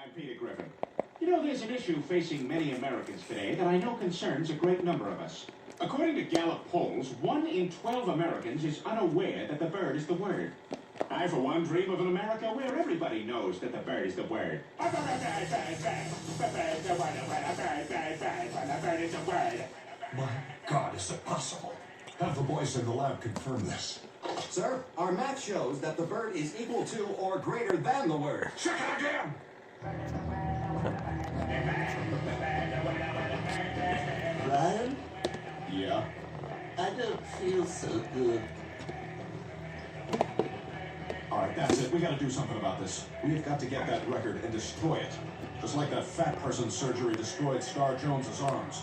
I'm Peter Griffin. You know, there's an issue facing many Americans today that I know concerns a great number of us. According to Gallup polls, 1 in 12 Americans is unaware that the bird is the word. I, for one, dream of an America where everybody knows that the bird is the word. The bird is the word. My God, is it possible? Have the boys in the lab confirm this. Sir, our math shows that the bird is equal to or greater than the word. Check it again! Ryan, Yeah? I don't feel so good. All right, that's it. We gotta do something about this. We've got to get that record and destroy it. Just like that fat person's surgery destroyed Star Jones's arms.